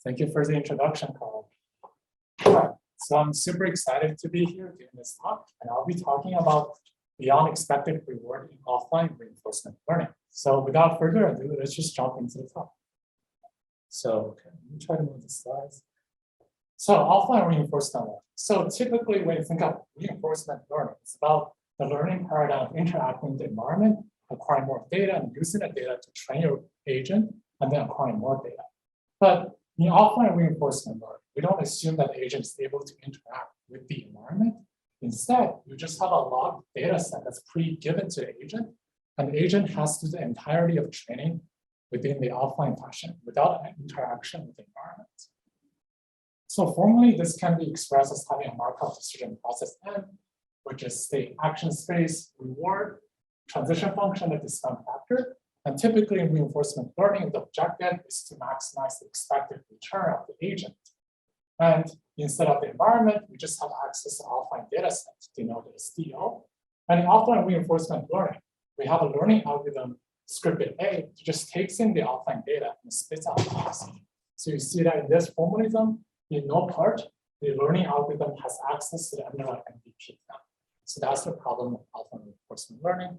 Thank you for the introduction, Carl. All right, so I'm super excited to be here giving this talk, and I'll be talking about beyond expected reward in offline reinforcement learning. So without further ado, let's just jump into the talk. So let me try to move the slides. So offline reinforcement learning. So typically when you think of reinforcement learning, it's about the learning paradigm of interacting with the environment, acquiring more data and using the data to train your agent, and then acquiring more data. But in offline reinforcement learning, we don't assume that the agent is able to interact with the environment. Instead, you just have a log data set that's pre-given to the agent, and the agent has to do the entirety of training within the offline fashion without interaction with the environment. So formally, this can be expressed as having a Markov decision process M, which is the action space, reward, transition function, and discount factor. And typically in reinforcement learning, the objective is to maximize the expected return of the agent. And instead of the environment, we just have access to offline data sets denoted as DO. And in offline reinforcement learning, we have a learning algorithm scripted A that just takes in the offline data and spits out the policy. So you see that in this formalism, in no part, the learning algorithm has access to the underlying MVP now. So that's the problem of offline reinforcement learning.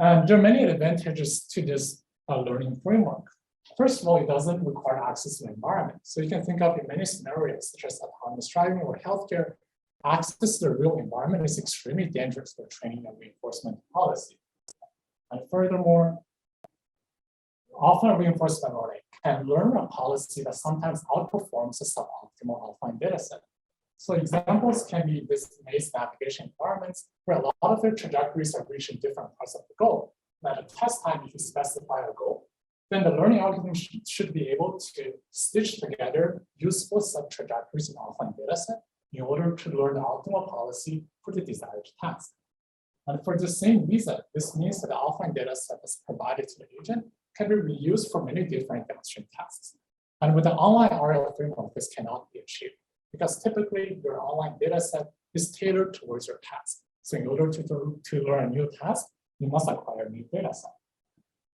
And there are many advantages to this learning framework. First of all, it doesn't require access to the environment. So you can think of in many scenarios, such as autonomous driving or healthcare, access to the real environment is extremely dangerous for training and reinforcement policy. And furthermore, offline reinforcement learning can learn a policy that sometimes outperforms a suboptimal offline data set. So examples can be this maze navigation environments where a lot of their trajectories are reaching different parts of the goal. And at a test time, if you specify a goal, then the learning algorithm should be able to stitch together useful sub-trajectories in offline data set in order to learn the optimal policy for the desired task. And for the same reason, this means that the offline data set that's provided to the agent can be reused for many different downstream tasks. And with the online RL framework, this cannot be achieved, because typically your online data set is tailored towards your task. So in order to learn a new task, you must acquire a new data set.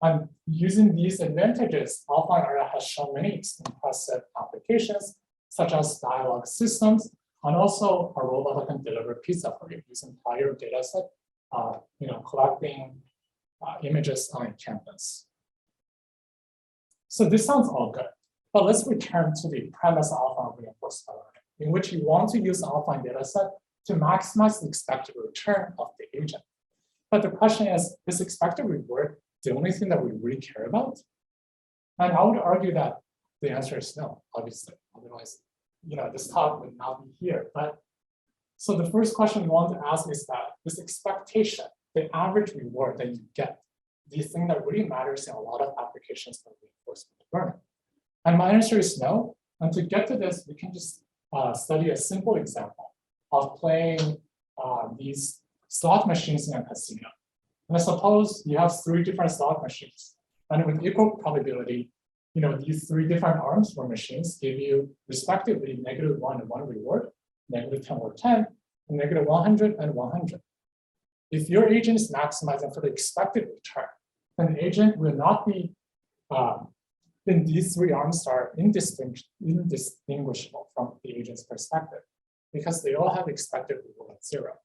And using these advantages, offline RL has shown many impressive applications, such as dialogue systems, and also a robot that can deliver pizza for you using prior data set, collecting images on campus. So this sounds all good, but let's return to the premise of offline reinforcement learning, in which you want to use the offline data set to maximize the expected return of the agent. But the question is expected reward the only thing that we really care about? And I would argue that the answer is no, obviously. Otherwise, this talk would not be here. But so the first question we want to ask is that this expectation, the average reward that you get, the thing that really matters in a lot of applications for reinforcement learning. And my answer is no. And to get to this, we can just study a simple example of playing these slot machines in a casino. And suppose you have 3 different slot machines, and with equal probability, these 3 different arms or machines give you respectively -1 and 1 reward, -10 or 10, and -100 and 100. If your agent is maximizing for the expected return, then the agent will not be, then these 3 arms are indistinguishable from the agent's perspective, because they all have expected reward at 0.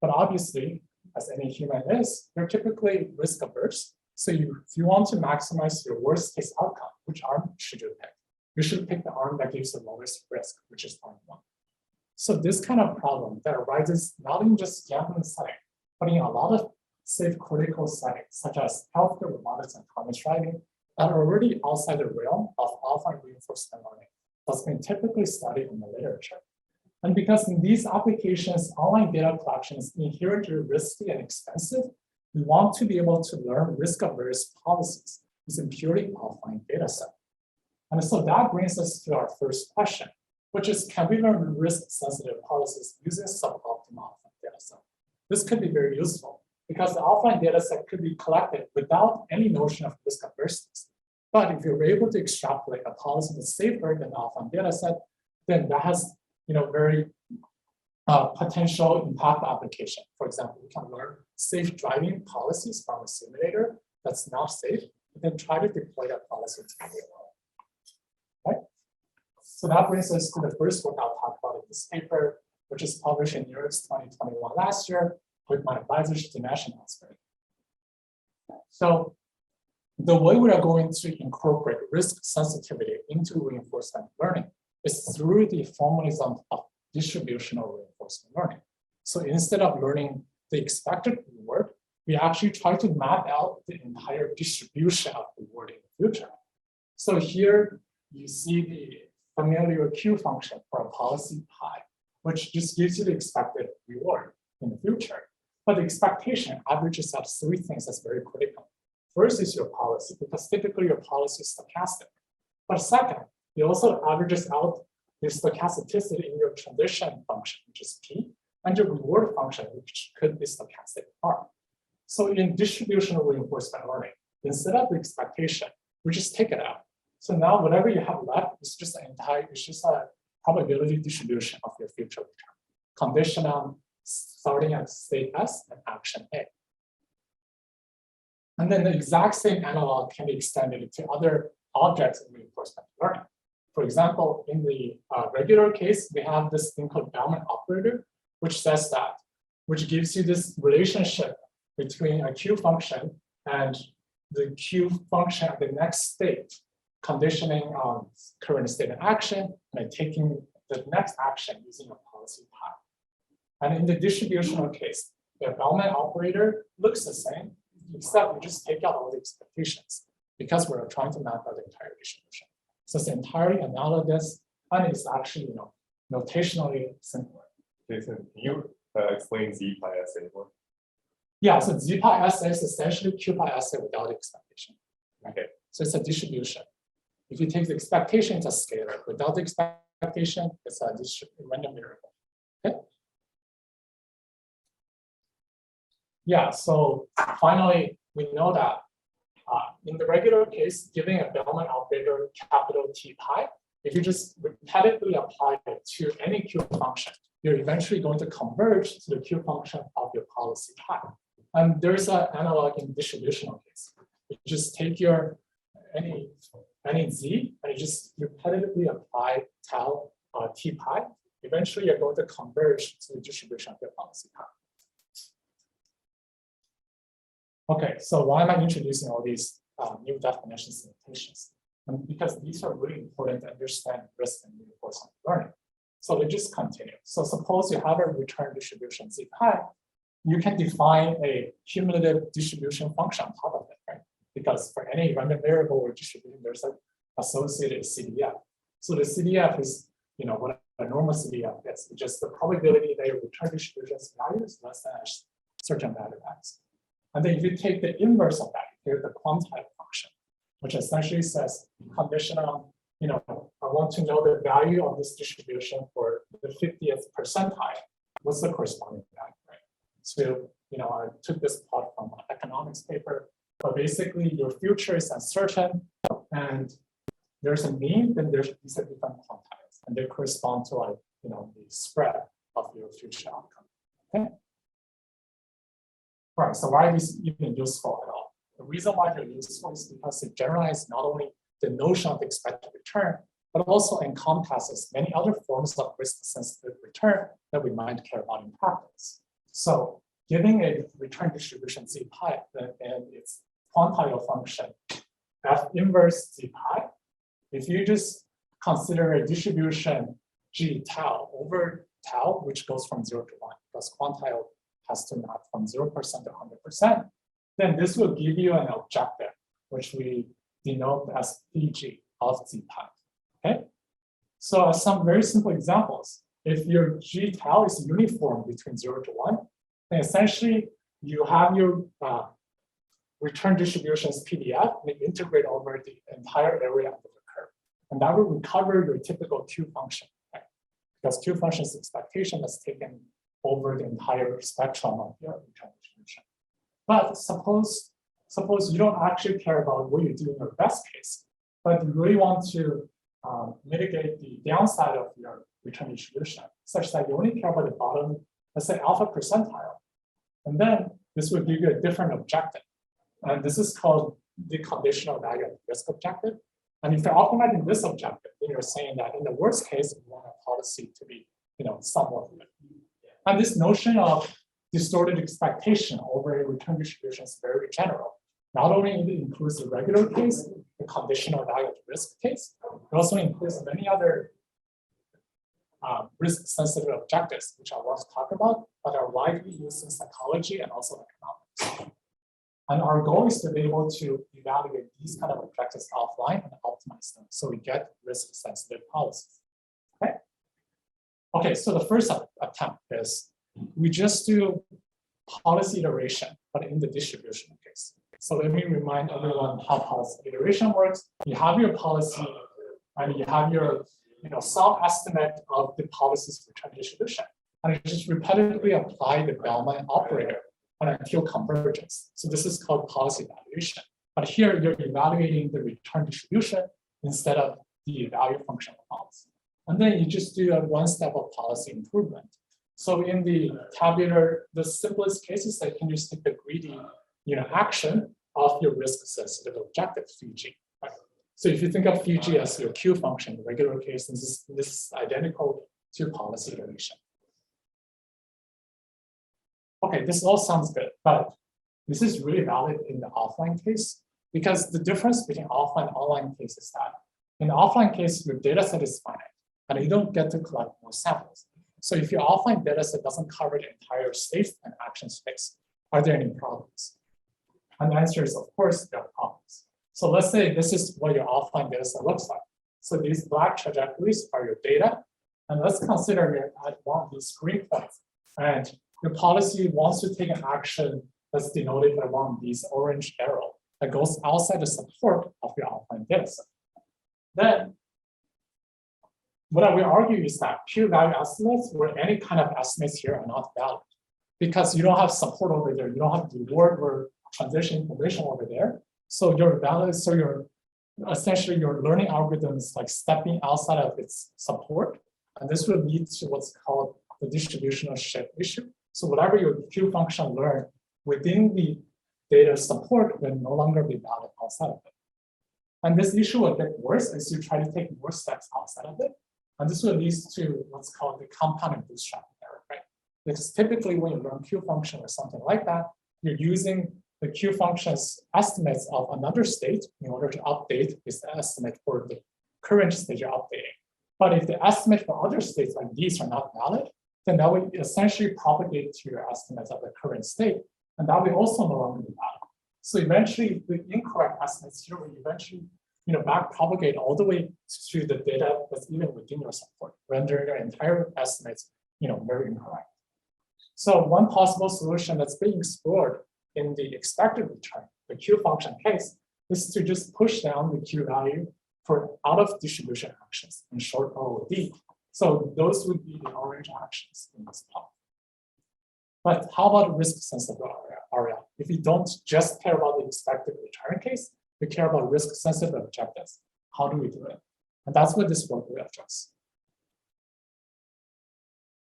But obviously, as any human is, they're typically risk averse. So if you want to maximize your worst case outcome, which arm should you pick? You should pick the arm that gives the lowest risk, which is arm 1. So this kind of problem that arises not in just gambling setting, but in a lot of safe critical settings, such as healthcare, robotics, and autonomous driving, that are already outside the realm of offline reinforcement learning that's been typically studied in the literature. And because in these applications, online data collection is inherently risky and expensive, we want to be able to learn risk-averse policies using purely offline data set. And so that brings us to our first question, which is, can we learn risk-sensitive policies using suboptimal offline data set? This could be very useful because the offline data set could be collected without any notion of risk averseness. But if you're able to extrapolate a policy that's safer than the offline data set, then that has very potential impact application. For example, we can learn safe driving policies from a simulator that's not safe, and then try to deploy that policy to the real world. Right? So that brings us to the first work I'll talk about in this paper, which is published in Europe's 2021 last year with my advisors, Dinesh and Oscar. So the way we are going to incorporate risk sensitivity into reinforcement learning is through the formalism of distributional reinforcement learning. So instead of learning the expected reward, we actually try to map out the entire distribution of reward in the future. So here you see the familiar Q function for a policy pi, which just gives you the expected reward in the future. But the expectation averages out three things that's very critical. First is your policy, because typically your policy is stochastic. But second, it also averages out the stochasticity in your transition function, which is P, and your reward function, which could be stochastic R. So in distributional reinforcement learning, instead of the expectation, we just take it out. So now whatever you have left is just a probability distribution of your future return, conditioned on starting at state S and action A. And then the exact same analog can be extended to other objects in reinforcement learning. For example, in the regular case, we have this thing called Bellman operator, which says that, which gives you this relationship between a Q function and the Q function at the next state, conditioning on current state and action, and taking the next action using a policy pi. And in the distributional case, the Bellman operator looks the same, except we just take out all the expectations because we're trying to map out the entire distribution. So it's entirely analogous, and it's actually, notationally similar. Jason, can you explain Z pi SA more? Yeah, so Z pi SA is essentially Q pi SA without expectation. Okay. So it's a distribution. If you take the expectation, it's a scalar. Without the expectation, it's a random variable. Okay. Yeah, so finally, we know that in the regular case, giving a Bellman operator capital T pi, if you just repetitively apply it to any Q function, you're eventually going to converge to the Q function of your policy pi. And there's an analog in distributional case. You just take your any Z and you just repetitively apply tau T pi. Eventually, you're going to converge to the distribution of your policy pi. Okay, so why am I introducing all these new definitions and notations? And because these are really important to understand risk and reinforcement learning. So we just continue. So suppose you have a return distribution Z pi, you can define a cumulative distribution function on top of it, right? Because for any random variable or distribution, there's an associated CDF. So the CDF is, what a normal CDF is. It's just the probability that your return distribution's value is less than a certain value X. And then if you take the inverse of that, here's the quantile function, which essentially says conditional, I want to know the value of this distribution for the 50th percentile. What's the corresponding value, right? So, I took this plot from an economics paper, but basically your future is uncertain and there's a mean, then there's these are different quantiles and they correspond to the spread of your future outcome, okay? Right, so why are these even useful at all? The reason why they're useful is because they generalize not only the notion of expected return, but also encompasses many other forms of risk-sensitive return that we might care about in practice. So giving a return distribution Z pi and its quantile function, F inverse Z pi, if you just consider a distribution G tau over tau, which goes from 0 to 1, because quantile has to map from 0% to 100%, then this will give you an objective, which we denote as PG of Z pi, okay? So some very simple examples. If your G tau is uniform between 0 to 1, then essentially you have your return distributions PDF, and you integrate over the entire area of the curve. And that will recover your typical Q function, right? Because Q function is expectation that's taken over the entire spectrum of your return distribution. But suppose you don't actually care about what you do in your best case, but you really want to mitigate the downside of your return distribution, such that you only care about the bottom, let's say alpha percentile. And then this will give you a different objective. And this is called the conditional value of risk objective. And if you're optimizing this objective, then you're saying that in the worst case, you want a policy to be, somewhat good. And this notion of distorted expectation over a return distribution is very general. Not only includes the regular case, the conditional value at risk case, it also includes many other risk-sensitive objectives, which I want to talk about, but are widely used in psychology and also economics. And our goal is to be able to evaluate these kind of objectives offline and optimize them so we get risk-sensitive policies. Okay, so the first attempt is we just do policy iteration, but in the distributional case. So let me remind everyone how policy iteration works. You have your policy and you have your self-estimate of the policy's return distribution. And you just repetitively apply the Bellman operator until convergence. So this is called policy evaluation. But here you're evaluating the return distribution instead of the value function of policy. And then you just do a one step of policy improvement. So in the tabular, the simplest cases that can just take the greedy action of your risk-sensitive objective, Fiji. Right? So if you think of Fiji as your Q function, in regular case, this is identical to policy iteration. Okay, this all sounds good, but this is really valid in the offline case because the difference between offline and online case is that in the offline case, your data set is finite and you don't get to collect more samples. So if your offline data set doesn't cover the entire state and action space, are there any problems? And the answer is, of course, there are problems. So let's say this is what your offline data set looks like. So these black trajectories are your data. And let's consider you're at one of these green points. And your policy wants to take an action that's denoted by one of these orange arrow that goes outside the support of your offline data set. Then what we argue is that pure value estimates or any kind of estimates here are not valid because you don't have support over there. You don't have reward or transition information over there. So your valid, so your essentially your learning algorithm is like stepping outside of its support. And this will lead to what's called the distributional shift issue. So whatever your Q function learned within the data support will no longer be valid outside of it. And this issue will get worse as you try to take more steps outside of it. And this will lead to what's called the compounded bootstrap error, right? Because typically when you learn Q function or something like that, you're using the Q function's estimates of another state in order to update this estimate for the current state you're updating. But if the estimate for other states like these are not valid, then that would essentially propagate to your estimates of the current state. And that will also no longer be valid. So eventually the incorrect estimates here will eventually back propagate all the way to the data that's even within your support, rendering your entire estimates very incorrect. So one possible solution that's being explored in the expected return, the Q function case, is to just push down the Q value for out of distribution actions in short OOD. So those would be the orange actions in this plot. But how about risk-sensitive area? If you don't just care about the expected return case, we care about risk-sensitive objectives. How do we do it? And that's what this work will address.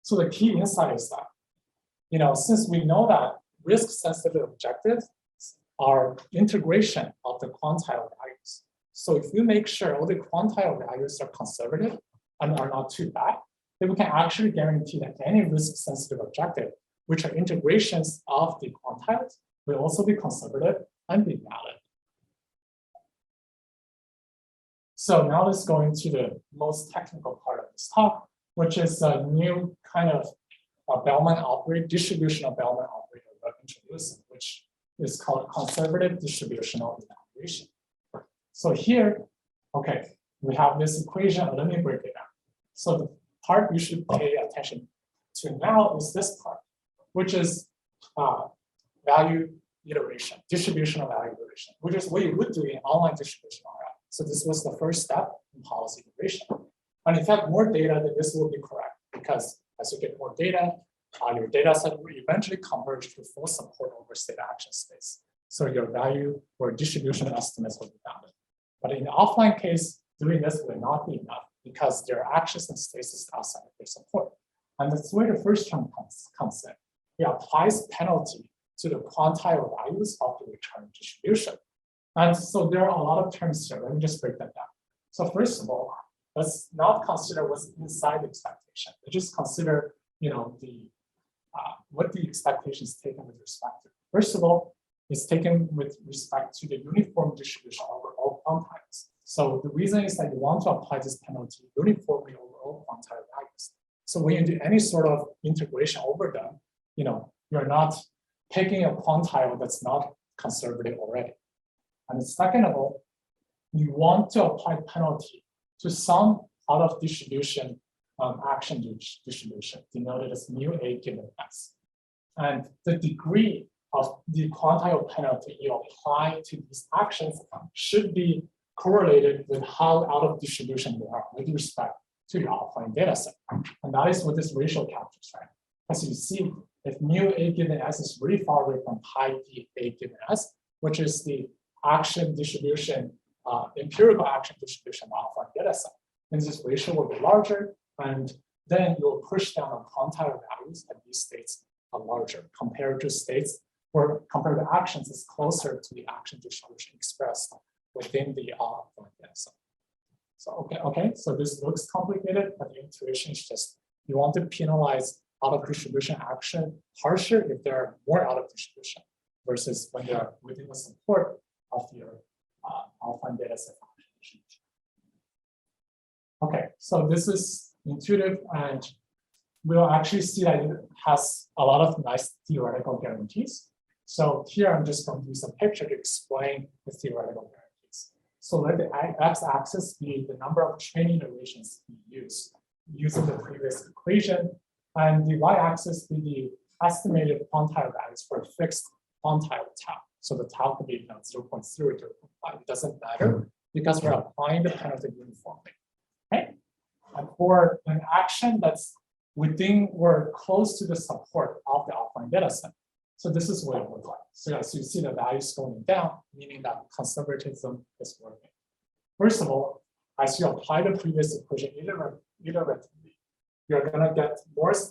So the key insight is that, since we know that risk-sensitive objectives are integration of the quantile values. So if you make sure all the quantile values are conservative and are not too bad, then we can actually guarantee that any risk-sensitive objective, which are integrations of the quantiles, will also be conservative and be valid. So now let's go into the most technical part of this talk, which is a new kind of Bellman operator, distributional Bellman operator that I'm introducing, which is called conservative distributional evaluation. So here, okay, we have this equation. Let me break it down. So the part you should pay attention to now is this part, which is value iteration, distributional value iteration, which is what you would do in online distribution. So this was the first step in policy iteration. And in fact, more data, then this will be correct because as you get more data, your data set will eventually converge to full support over state action space. So your value or distribution estimates will be valid. But in the offline case, doing this will not be enough because there are actions and spaces outside of their support. And that's where the first term comes in. It applies penalty to the quantile values of the return distribution. And so there are a lot of terms here. Let me just break that down. So first of all, let's not consider what's inside the expectation. Let's just consider, what the expectation is taken with respect to. First of all, it's taken with respect to the uniform distribution over all quantiles. So the reason is that you want to apply this penalty uniformly over all quantile values. So when you do any sort of integration over them, you're not picking a quantile that's not conservative already. And second of all, you want to apply penalty to some out of distribution action distribution denoted as mu A given S. And the degree of the quantile penalty you apply to these actions should be correlated with how out of distribution they are with respect to your offline data set. And that is what this ratio captures, right? As you see, if mu A given S is really far away from pi D A given S, which is the action distribution, empirical action distribution of offline data set, then this ratio will be larger, and then you'll push down on quantile values at these states are larger compared to states where compared to actions is closer to the action distribution expressed within the offline data set. So okay, so this looks complicated, but the intuition is just you want to penalize out of distribution action harsher if they're more out of distribution versus when they're within the support of your offline data set. Okay, so this is intuitive, and we'll actually see that it has a lot of nice theoretical guarantees. So here I'm just going to use a picture to explain the theoretical guarantees. So let the x-axis be the number of training iterations we use using the previous equation, and the y-axis be the estimated quantile values for a fixed quantile tau. So the tau could be 0.0 or 0.5. It doesn't matter because we're applying the penalty uniformly. Okay? And for an action that's within or close to the support of the offline data set. So this is what it looks like. So as you see the values going down, meaning that conservatism is working. First of all, as you apply the previous equation iteratively, you're going to get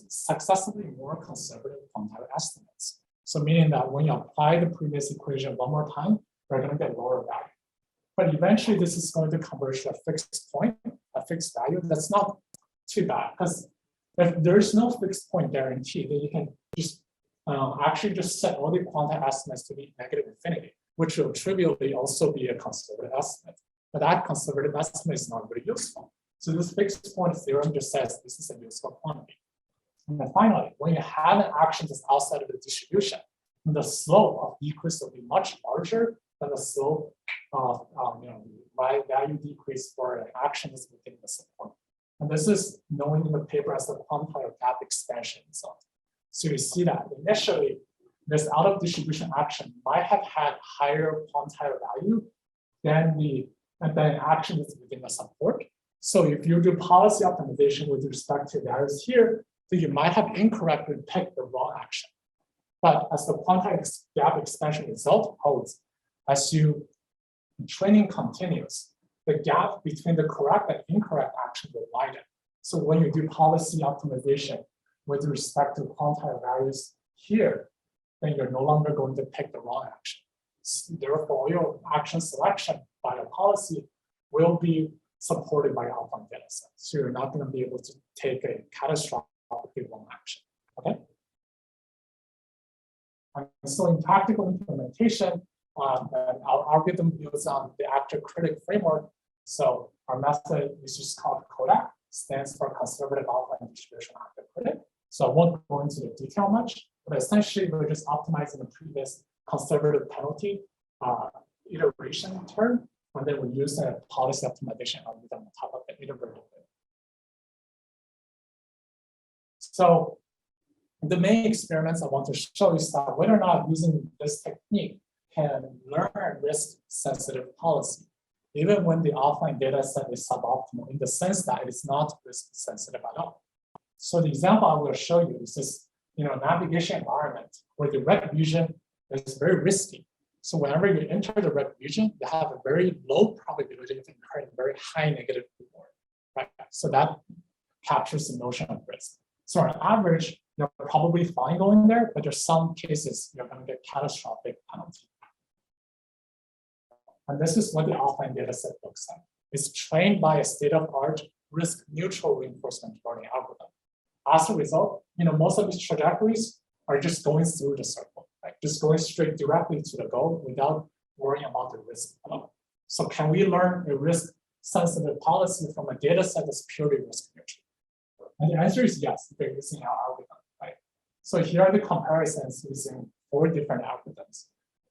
successively more conservative quantile estimates. So meaning that when you apply the previous equation one more time, you're going to get lower value. But eventually this is going to converge to a fixed point, a fixed value. That's not too bad, because if there's no fixed point guarantee, then you can just actually just set all the quantile estimates to be negative infinity, which will trivially also be a conservative estimate. But that conservative estimate is not very useful. So this fixed point theorem just says this is a useful quantity. And then finally, when you have an action that's outside of the distribution, the slope of decrease will be much larger than the slope of value decrease for an action that's within the support. And this is known in the paper as the quantile gap expansion result. So you see that initially, this out of distribution action might have had higher quantile value than the action that's within the support. So if you do policy optimization with respect to values here, then you might have incorrectly picked the wrong action. But as the quantile gap expansion result holds, as training continues, the gap between the correct and incorrect action will widen. So when you do policy optimization with respect to quantile values here, then you're no longer going to pick the wrong action. Therefore, your action selection by a policy will be supported by offline data sets. So you're not going to be able to take a catastrophically wrong action. Okay. And so in practical implementation, our algorithm builds on the actor critic framework. So our method is just called CODAC, stands for conservative offline distribution actor critic. So I won't go into the detail much, but essentially we're just optimizing the previous conservative penalty iteration term, and then we use a policy optimization algorithm on top of the iterative. So the main experiments I want to show is that whether or not using this technique can learn risk-sensitive policy, even when the offline data set is suboptimal in the sense that it is not risk-sensitive at all. So the example I will show you is this, navigation environment where the red region is very risky. So whenever you enter the red region, you have a very low probability of incurring very high negative reward, right? So that captures the notion of risk. So on average, you're probably fine going there, but there's some cases you're going to get catastrophic penalty. And this is what the offline data set looks like. is trained by a state-of-art risk-neutral reinforcement learning algorithm. As a result, most of these trajectories are just going through the circle, right? Just going straight directly to the goal without worrying about the risk element. So can we learn a risk-sensitive policy from a data set that's purely risk-neutral? And the answer is yes, they're using our algorithm, right? So here are the comparisons using 4 different algorithms.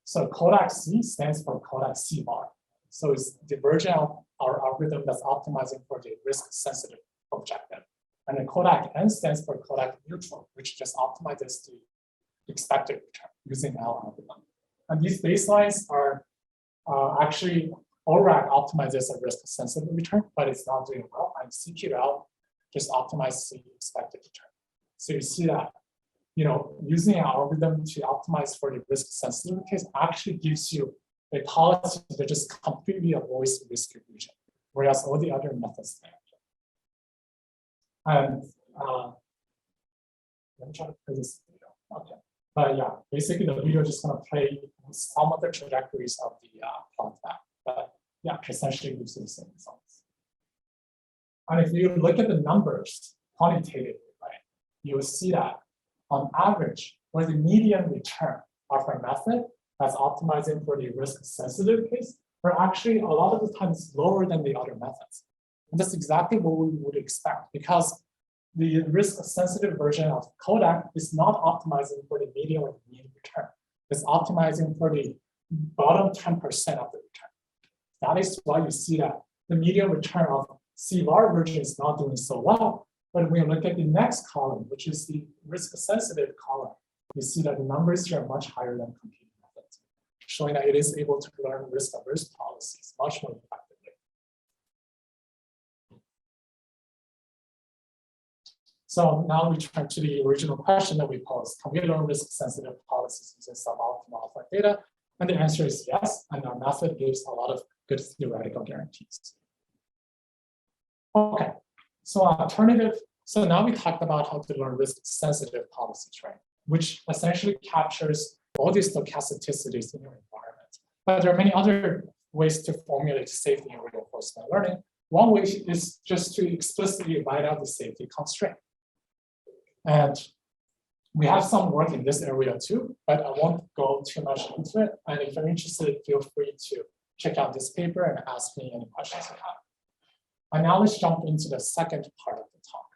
So Kodak C stands for Kodak C bar. So it's the version of our algorithm that's optimizing for the risk-sensitive objective. And then Kodak N stands for Kodak neutral, which just optimizes the expected return using our algorithm. And these baselines are actually ORAC optimizes a risk-sensitive return, but it's not doing well. And CQL just optimizes the expected return. So you see that, using an algorithm to optimize for the risk-sensitive case actually gives you a policy that just completely avoids distribution, whereas all the other methods fail. And let me try to play this video. Okay, but yeah, basically the video is just going to play some of the trajectories of the plot map. But yeah, essentially gives you the same results. And if you look at the numbers quantitatively, right, you will see that on average, for the median return of our method that's optimizing for the risk-sensitive case, are actually a lot of the times lower than the other methods. And that's exactly what we would expect, because the risk-sensitive version of Kodak is not optimizing for the median or the mean return. It's optimizing for the bottom 10% of the return. That is why you see that the median return of CVAR version is not doing so well. But when you look at the next column, which is the risk-sensitive column, you see that the numbers here are much higher than competing methods, showing that it is able to learn risk-averse policies much more effectively. So now we turn to the original question that we posed. Can we learn risk-sensitive policies using suboptimal offline data? And the answer is yes, and our method gives a lot of good theoretical guarantees. Okay, so alternative. So now we talked about how to learn risk-sensitive policies, right? Which essentially captures all these stochasticities in your environment. But there are many other ways to formulate safety in reinforcement learning. One way is just to explicitly write out the safety constraint. And we have some work in this area too, but I won't go too much into it. And if you're interested, feel free to check out this paper and ask me any questions you have. And now let's jump into the second part of the talk.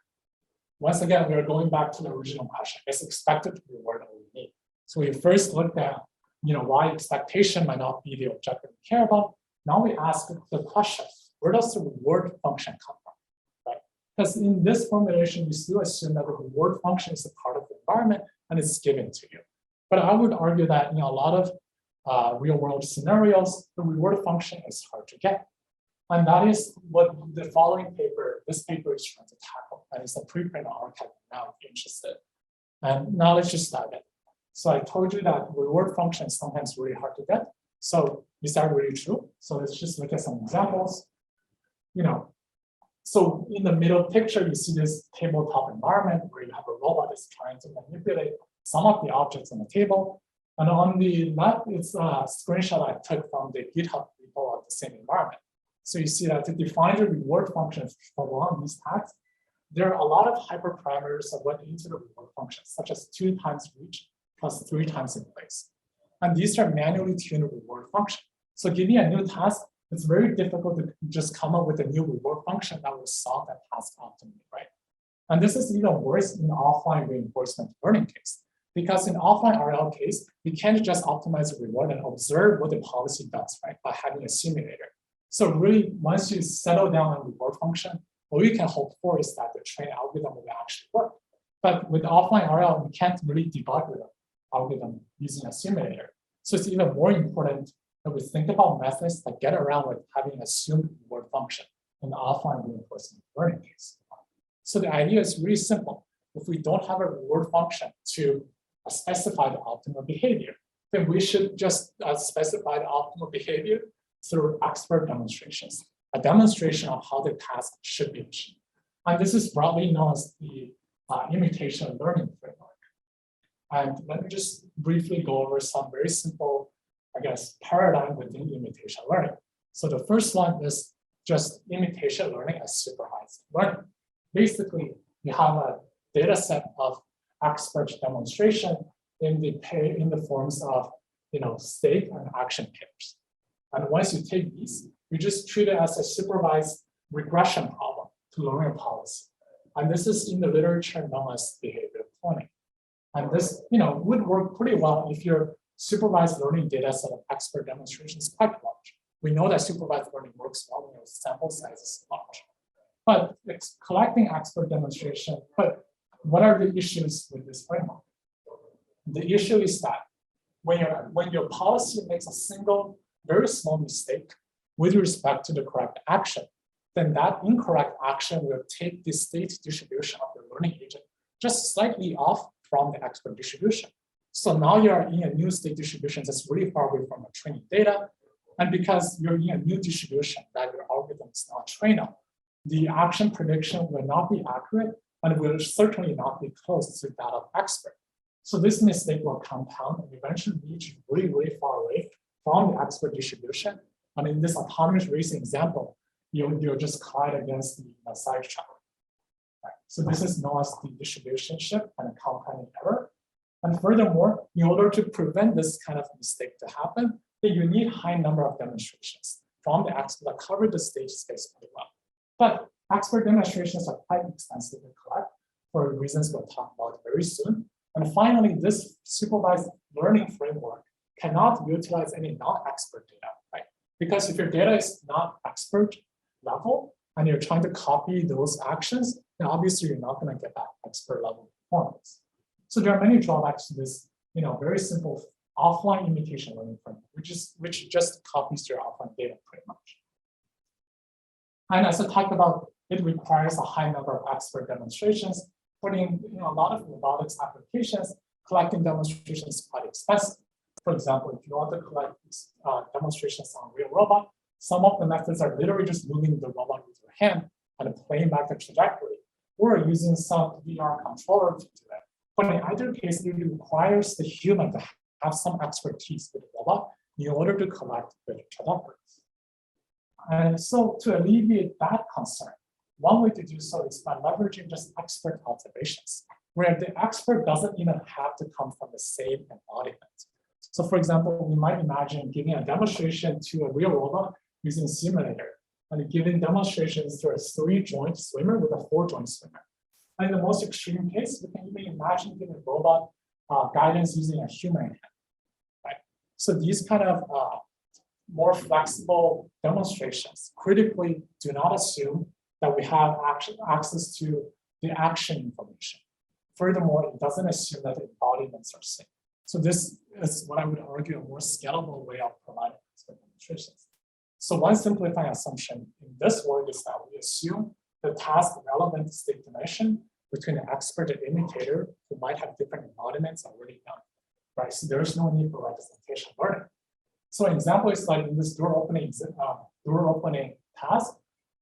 Once again, we're going back to the original question. Is expected reward all we need? So we first looked at why expectation might not be the objective we care about. Now we ask the question, where does the reward function come from? Right? Because in this formulation, we still assume that the reward function is a part of the environment and it's given to you. But I would argue that a lot of real world scenarios, the reward function is hard to get. And that is what the following paper, this paper is trying to tackle. And it's a preprint archive now, if you're interested. And now let's just dive in. So I told you that reward function is sometimes really hard to get. So is that really true? So let's just look at some examples. So in the middle picture, you see this tabletop environment where you have a robot that's trying to manipulate some of the objects on the table. And on the left, it's a screenshot I took from the GitHub repo of the same environment. So you see that to define the reward function for one of these tags, there are a lot of hyperparameters that went into the reward function, such as 2 times reach plus 3 times in place. And these are manually tuned reward function. So give me a new task, it's very difficult to just come up with a new reward function that will solve that task optimally, right? And this is even worse in the offline reinforcement learning case, because in offline RL case, you can't just optimize the reward and observe what the policy does, right, by having a simulator. So really, once you settle down on reward function, what you can hope for is that the trained algorithm will actually work. But with offline RL, you can't really debug the algorithm using a simulator. So it's even more important that we think about methods that get around with having an assumed reward function in the offline reinforcement learning case. So the idea is really simple. If we don't have a reward function to specify the optimal behavior, then we should just specify the optimal behavior through expert demonstrations, a demonstration of how the task should be achieved. And this is broadly known as the imitation learning framework. And let me just briefly go over some very simple, paradigm within imitation learning. So the first one is just imitation learning as supervised learning. Basically, you have a data set of expert demonstration in the forms of state and action pairs. And once you take these, you just treat it as a supervised regression problem to learn a policy. And this is in the literature known as behavioral cloning. And this would work pretty well if your supervised learning data set of expert demonstrations is quite large. We know that supervised learning works well when your sample size is large. But it's collecting expert demonstration. But what are the issues with this framework? The issue is that when your policy makes a single, very small mistake with respect to the correct action, then that incorrect action will take the state distribution of the learning agent just slightly off from the expert distribution. So now you're in a new state distribution that's really far away from the training data. And because you're in a new distribution that your algorithm is not trained on, the action prediction will not be accurate and will certainly not be close to that of expert. So this mistake will compound and eventually reach really, really far away from the expert distribution. And in this autonomous racing example, you'll just collide against the side track. Right. So this is known as the distribution shift and a compounding error. And furthermore, in order to prevent this kind of mistake to happen, then you need high number of demonstrations from the expert that cover the stage space pretty well. But expert demonstrations are quite expensive to collect for reasons we'll talk about very soon. And finally, this supervised learning framework cannot utilize any non-expert data, right? Because if your data is not expert level and you're trying to copy those actions, then obviously you're not going to get that expert level performance. So there are many drawbacks to this, very simple offline imitation learning framework, which just copies your offline data pretty much. And as I talked about, it requires a high number of expert demonstrations. Putting a lot of robotics applications, collecting demonstrations is quite expensive. For example, if you want to collect demonstrations on a real robot, some of the methods are literally just moving the robot with your hand and playing back the trajectory, or using some VR controller to do it. But in either case, it requires the human to have some expertise with the robot in order to collect the trajectories. And so to alleviate that concern, one way to do so is by leveraging just expert observations, where the expert doesn't even have to come from the same embodiment. So for example, we might imagine giving a demonstration to a real robot using a simulator, and giving demonstrations to a 3-joint swimmer with a 4-joint swimmer. And in the most extreme case, we can even imagine giving a robot guidance using a human hand, right? So these kind of more flexible demonstrations critically do not assume that we have access to the action information. Furthermore, it doesn't assume that the embodiments are same. So this is what I would argue a more scalable way of providing expert demonstrations. So one simplifying assumption in this work is that we assume the task relevant state dimension between the expert and imitator who might have different embodiments are already done, right? So there's no need for representation learning. So an example is like in this door opening task,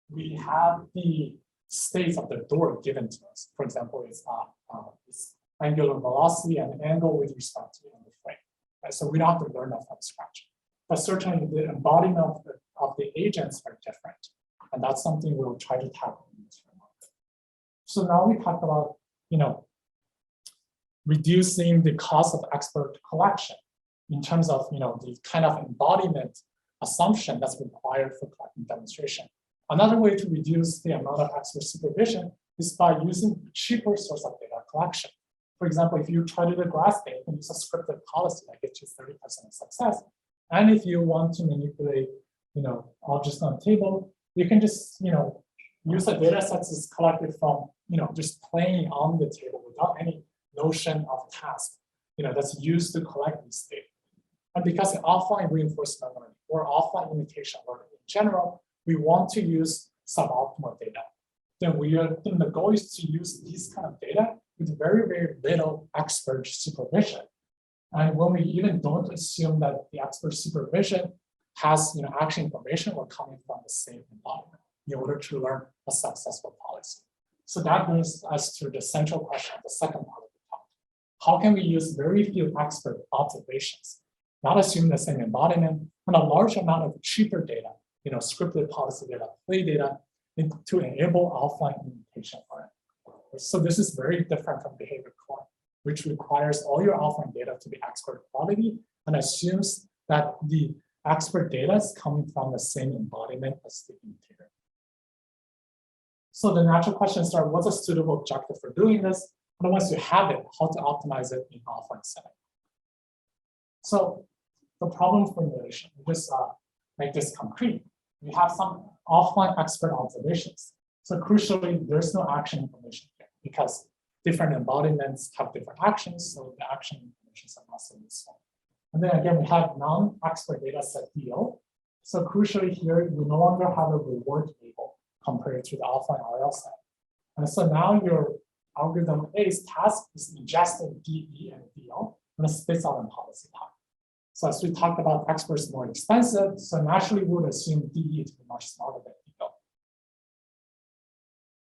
we have the states of the door given to us. For example, it's angular velocity and angle with respect to the frame. Right? So we don't have to learn that from scratch. But certainly the embodiment of the agents are different. And that's something we'll try to tackle in this framework. So now we talk about, reducing the cost of expert collection in terms of, the kind of embodiment assumption that's required for collecting demonstration. Another way to reduce the amount of expert supervision is by using cheaper source of data collection. For example, if you try to do the graph thing, you can use a scripted policy that gets you 30% success. And if you want to manipulate, objects on a table, you can just, use a data set that's collected from, just playing on the table without any notion of task, that's used to collect these data. And because in offline reinforcement learning or offline imitation learning in general, we want to use suboptimal data. Then the goal is to use these kind of data with very, very little expert supervision. And when we even don't assume that the expert supervision has action information, we're coming from the same embodiment in order to learn a successful policy. So that brings us to the central question of the second part of the talk. How can we use very few expert observations, not assume the same embodiment, and a large amount of cheaper data scripted policy data, play data, to enable offline imitation learning. So this is very different from behavior cloning, which requires all your offline data to be expert quality and assumes that the expert data is coming from the same embodiment as the imitator. So the natural questions are, what's a suitable objective for doing this? And once you have it, how to optimize it in offline setting. So the problem formulation, we just make this concrete. We have some offline expert observations. So crucially, there's no action information here because different embodiments have different actions, so the action information are not so useful. And then again, we have non-expert data set DO. So crucially here, we no longer have a reward label compared to the offline RL set. And so now your algorithm A's task is ingesting DE and DO, and it spits out a policy type. So as we talked about, experts more expensive, so naturally we would assume DE to be much smaller than DO.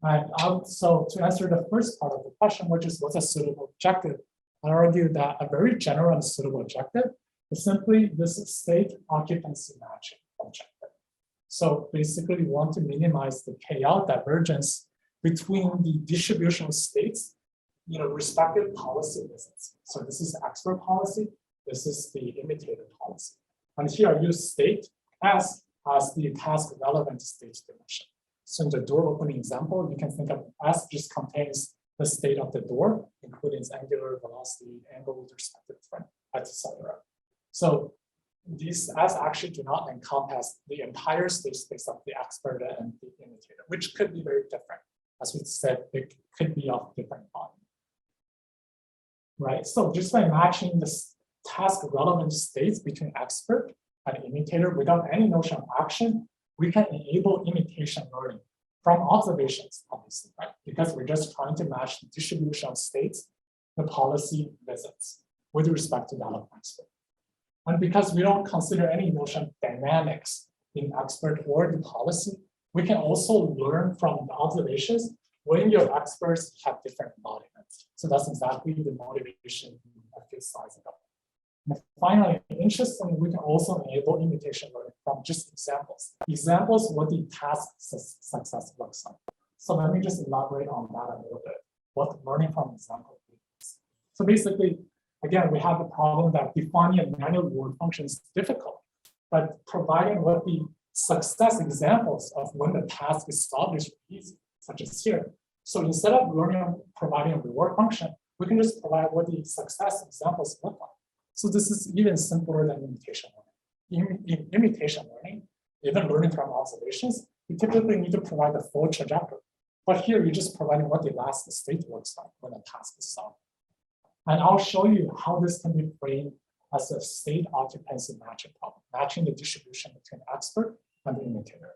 And so to answer the first part of the question, which is what's a suitable objective, I argue that a very general and suitable objective is simply this state occupancy matching objective. So basically, we want to minimize the chaos divergence between the distributional states, respective policy visits. So this is expert policy, this is the imitator policy. And here I use state as the task relevant state dimension. So in the door opening example, you can think of S just contains the state of the door, including its angular velocity, angle with respect to the front, etc. So these S actually do not encompass the entire state space of the expert and the imitator, which could be very different. As we said, it could be of different volume. Right. So just by matching the task relevant states between expert and imitator without any notion of action, we can enable imitation learning from observations, obviously, right? Because we're just trying to match the distribution states, the policy visits with respect to that of expert. And because we don't consider any notion of dynamics in expert or the policy, we can also learn from the observations when your experts have different embodiments. So that's exactly the motivation I feel sizing up. And finally, interestingly, we can also enable imitation learning from just examples. Examples what the task success looks like. So let me just elaborate on that a little bit, what learning from example is. So basically, again, we have the problem that defining a manual reward function is difficult, but providing what the success examples of when the task is solved is easy, such as here. So instead of providing a reward function, we can just provide what the success examples look like. So this is even simpler than imitation learning. In imitation learning, even learning from observations, we typically need to provide the full trajectory. But here, you're just providing what the last state looks like when a task is solved. And I'll show you how this can be framed as a state occupancy matching problem, matching the distribution between expert and the imitator.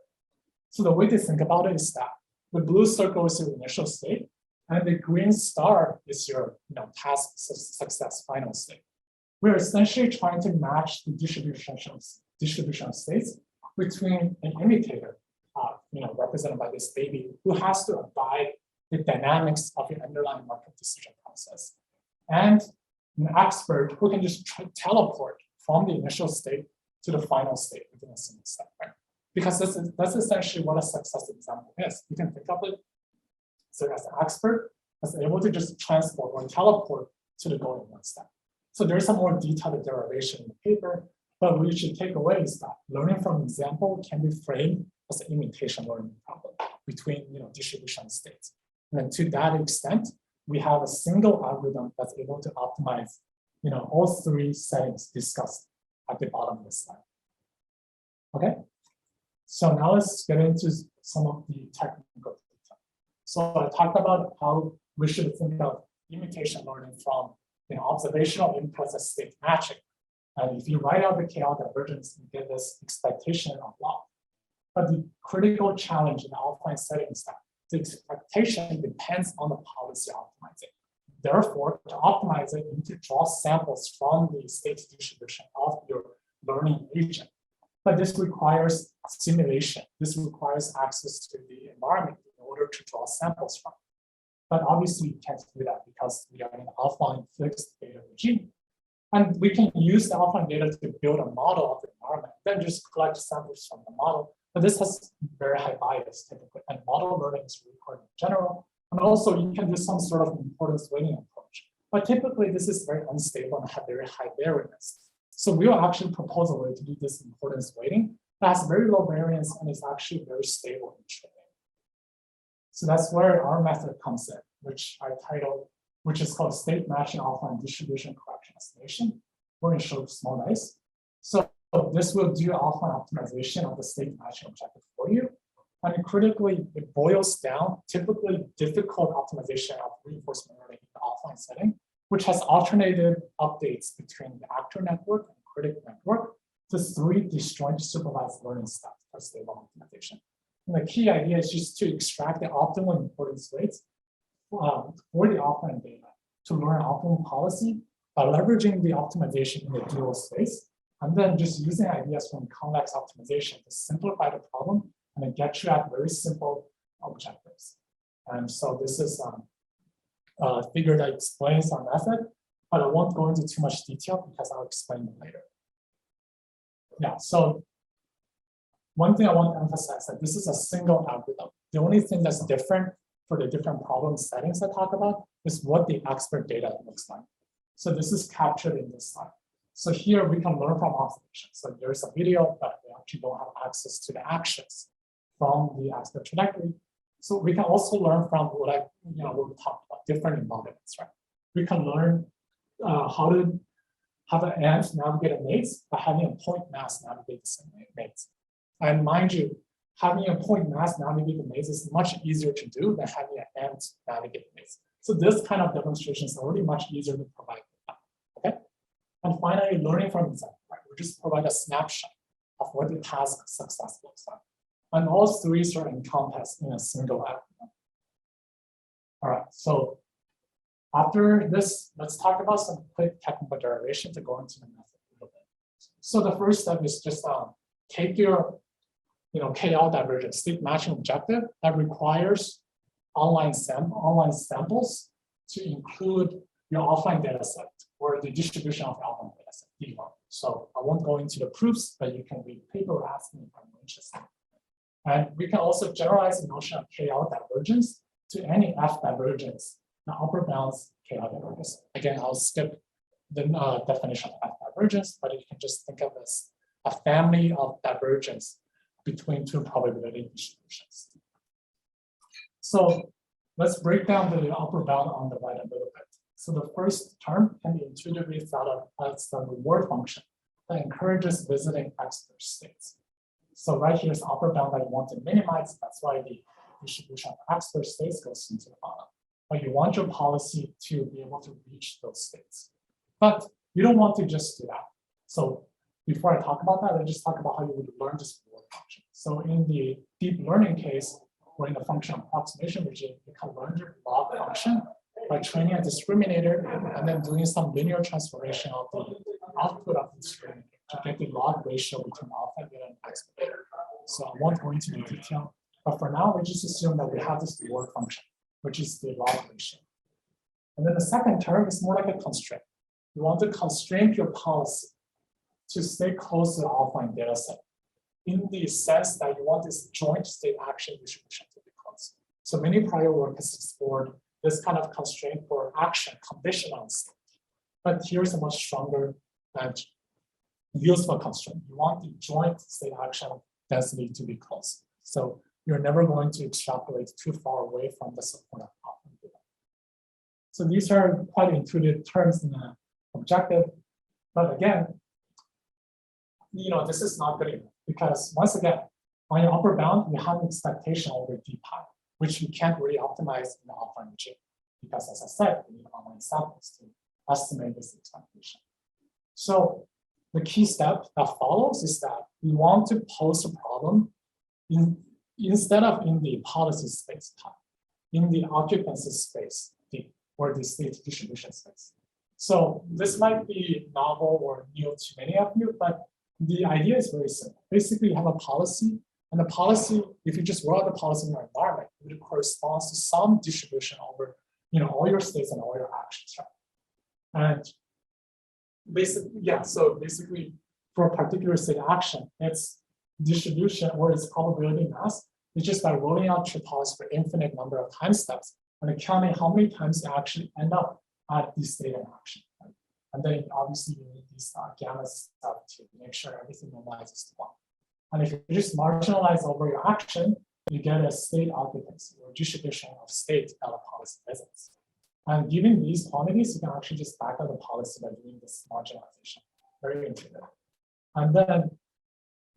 So the way to think about it is that the blue circle is your initial state, and the green star is your task success final state. We're essentially trying to match the distribution states between an imitator, represented by this baby, who has to abide the dynamics of the underlying market decision process, and an expert who can just teleport from the initial state to the final state within a single step, right? Because that's essentially what a success example is. You can think of it so as an expert that's able to just transport or teleport to the goal in one step. So there's some more detailed derivation in the paper, but what you should take away is that learning from example can be framed as an imitation learning problem between distribution states. And to that extent, we have a single algorithm that's able to optimize all three settings discussed at the bottom of the slide. Okay, so now let's get into some of the technical detail. So I talked about how we should think of imitation learning from observational inputs as state matching. And if you write out the chaos divergence, you get this expectation of log. But the critical challenge in the offline setting is that the expectation depends on the policy optimizing. Therefore, to optimize it, you need to draw samples from the state distribution of your learning agent. But this requires simulation. This requires access to the environment in order to draw samples from. But obviously, you can't do that because we are in an offline fixed data regime. And we can use the offline data to build a model of the environment, then just collect samples from the model. but this has very high bias typically, and model learning is really hard in general. And also you can do some sort of importance weighting approach, but typically this is very unstable and have very high variance. So we will actually propose a way to do this importance weighting that has very low variance and is actually very stable in training. So that's where our method comes in, which I titled, which is called state matching offline distribution correction estimation. We're going to show small dice. So this will do offline optimization of the state matching objective for you. And critically, it boils down typically difficult optimization of reinforcement learning in the offline setting, which has alternative updates between the actor network and critic network to 3 disjoint supervised learning steps for stable optimization. And the key idea is just to extract the optimal importance weights for the offline data to learn optimal policy by leveraging the optimization in the dual space, and then just using ideas from convex optimization to simplify the problem and then get you at very simple objectives. And so this is a figure that explains our method, but I won't go into too much detail because I'll explain it later. Yeah, so one thing I want to emphasize that this is a single algorithm. The only thing that's different for the different problem settings I talk about is what the expert data looks like. So this is captured in this slide. So here we can learn from observations. So there's a video, but we actually don't have access to the actions from the expert trajectory. So we can also learn from what we talked about, different embodiments, right? We can learn how to have an ant navigate a maze by having a point mass navigate the same maze. And mind you, having a point mass navigate the maze is much easier to do than having an ant navigate the maze. So this kind of demonstration is already much easier to provide. Okay. And finally, learning from example, right? We just provide a snapshot of what the task success looks like. And all 3 sort of encompassed in a single algorithm. All right, so after this, let's talk about some quick technical derivation to go into the method a little bit. So the first step is just take your KL divergence state matching objective that requires online samples to include your offline data set or the distribution of the offline data set, D1. So I won't go into the proofs, but you can read the paper asking if I'm interested. And we can also generalize the notion of KL divergence to any F divergence, the upper bounds KL divergence. Again, I'll skip the definition of F divergence, but you can just think of it as a family of divergence between 2 probability distributions. So let's break down the upper bound on the right a little bit. So the first term can be intuitively thought of as the reward function that encourages visiting expert states. So right here is the upper bound that you want to minimize. That's why the distribution of expert states goes into the bottom. But you want your policy to be able to reach those states. But you don't want to just do that. So before I talk about that, I just talk about how you would learn this reward function. So in the deep learning case, or in the function approximation regime, you can learn your log function by training a discriminator and then doing some linear transformation of the output of the discriminator to get the log ratio between alpha, beta, and expert. So I won't go into the detail, but for now, we just assume that we have this reward function, which is the log ratio. And then the second term is more like a constraint. You want to constrain your policy to stay close to the offline data set in the sense that you want this joint state action distribution to be close. So many prior work has explored this kind of constraint for action conditional state. But here's a much stronger and useful constraint. You want the joint state action density to be close. So you're never going to extrapolate too far away from the support of offline data. So these are quite intuitive terms in the objective. But again, this is not good enough because once again, on your upper bound, you have an expectation over d pi, which you can't really optimize in the offline regime because, as I said, we need online samples to estimate this expectation. So the key step that follows is that we want to pose a problem instead of in the policy space pi, in the occupancy space D, or the state distribution space. So this might be novel or new to many of you, but the idea is very simple. Basically, you have a policy, and the policy, if you just roll out the policy in your environment, it corresponds to some distribution over all your states and all your actions, right? And basically, yeah, so basically for a particular state action, it's distribution or its probability mass is just by rolling out triples for infinite number of time steps and counting how many times you actually end up at the state of action. Right? And then obviously you need these gamma stuff to make sure everything normalizes to 1. And if you just marginalize over your action, you get a state occupancy or distribution of state at a policy visits. And given these quantities, you can actually just back out the policy by doing this marginalization. Very intuitive. And then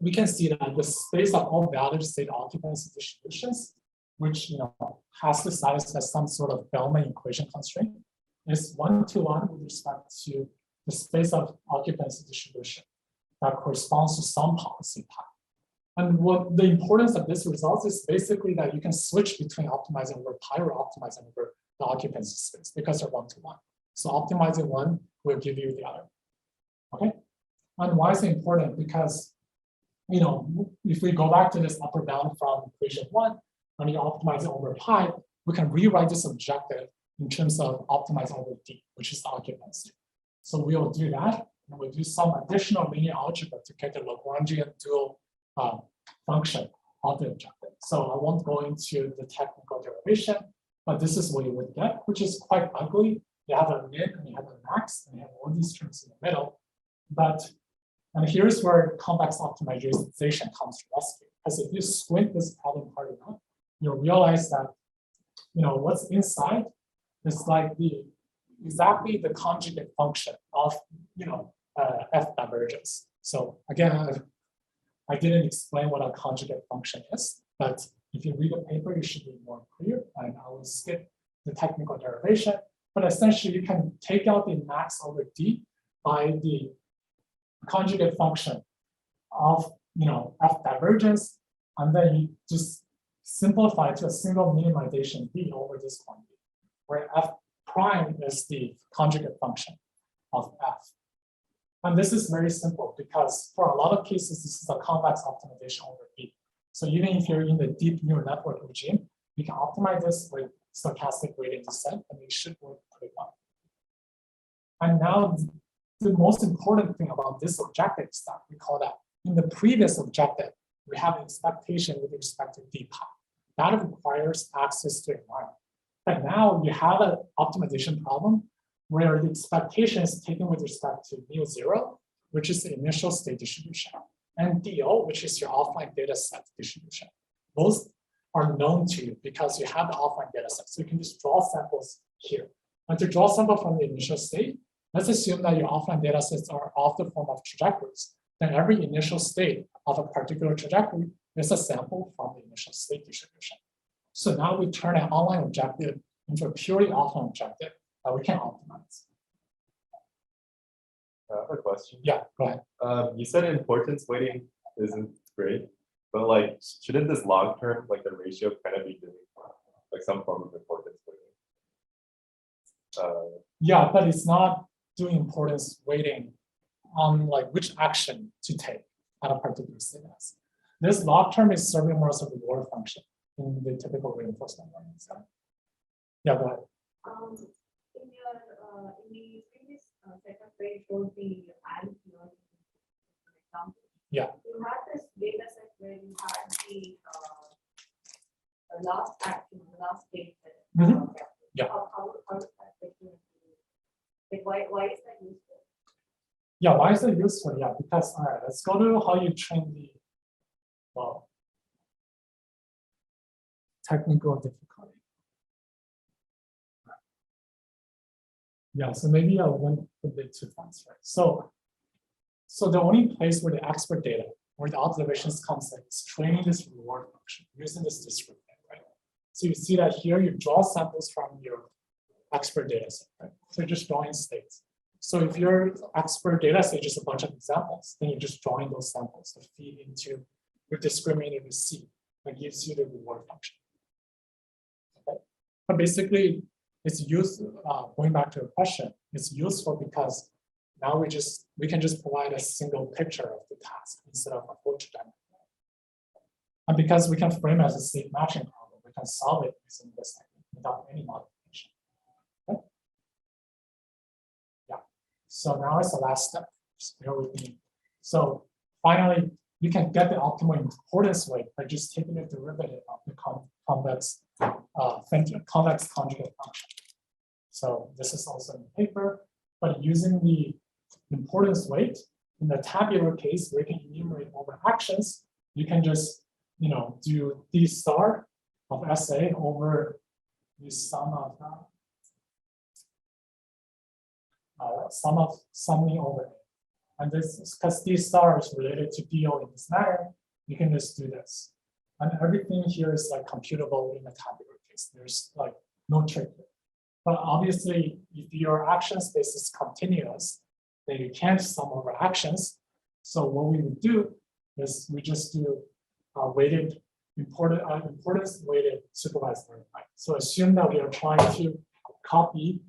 we can see that the space of all valid state occupancy distributions, which has to satisfy some sort of Bellman equation constraint, is 1-to-1 with respect to the space of occupancy distribution that corresponds to some policy path. And what the importance of this result is basically that you can switch between optimizing over pi or optimizing over the occupancy space because they're 1-to-1. So optimizing one will give you the other. Okay. And why is it important? Because if we go back to this upper bound from equation 1, and you optimize it over pi, we can rewrite this objective in terms of optimizing over d, which is the occupancy. So we'll do that, and we'll do some additional linear algebra to get the Lagrangian dual function of the objective. So I won't go into the technical derivation, but this is what you would get, which is quite ugly. You have a min and you have a max, and you have all these terms in the middle. And here's where complex optimization comes to rescue. Because if you squint this problem hard enough, you'll realize that what's inside is like exactly the conjugate function of F divergence. So again, I didn't explain what a conjugate function is, but if you read the paper, you should be more clear. And I will skip the technical derivation. But essentially, you can take out the max over d by the conjugate function of F divergence, and then you just simplify to a single minimization d over this quantity, where F prime is the conjugate function of F. And this is very simple because for a lot of cases, this is a complex optimization over B. So even if you're in the deep neural network regime, you can optimize this with stochastic gradient descent, and it should work pretty well. And now the most important thing about this objective is that we call that in the previous objective, we have an expectation with respect to d pi. That requires access to environment. But now you have an optimization problem where the expectation is taken with respect to mu0, which is the initial state distribution, and DO, which is your offline data set distribution. Both are known to you because you have the offline data set. So you can just draw samples here. And to draw sample from the initial state, let's assume that your offline data sets are of the form of trajectories. Then every initial state of a particular trajectory is a sample from the initial state distribution. So now we turn an online objective into a purely offline objective that we can optimize. I have a question. Yeah, go ahead. You said importance weighting isn't great, but like, shouldn't this long term, like the ratio kind of be doing like some form of importance weighting? Yeah, but it's not doing importance weighting on like which action to take at a particular status. This log term is serving more as a reward function in the typical reinforcement learning style. Yeah, go ahead. In the previous setup where you showed the ALP example, Yeah. you had this data set where you had the last action, the last state. Yeah. How does that fit into? Like why is that useful? Yeah, why is it useful? Yeah, because all right, let's go to how you train the technical difficulty. Yeah, so maybe I went a bit too fast, right? So the only place where the expert data, where the observations comes in, is training this reward function using this descriptor, right? So you see that here you draw samples from your expert data set, right? So you're just drawing states. So if your expert data set is just a bunch of examples, then you're just drawing those samples to feed into your discriminated receipt that gives you the reward function. Okay? But basically, it's used, going back to your question, it's useful because now we can just provide a single picture of the task instead of a full trajectory. And because we can frame it as a state matching problem, we can solve it using this technique without any modification. Okay? Yeah. So now it's the last step. Just bear with me. So finally, you can get the optimal importance weight by just taking the derivative of the convex conjugate function. So this is also in the paper, but using the importance weight in the tabular case, where you can enumerate over actions, you can just do d star of SA over the sum of summing over A. And this is because d star is related to DO in this manner, you can just do this. And everything here is like computable in the tabular case. There's like no trick here. But obviously, if your action space is continuous, then you can't sum over actions. So what we would do is we just do weighted importance weighted supervised learning. Right? So assume that we are trying to copy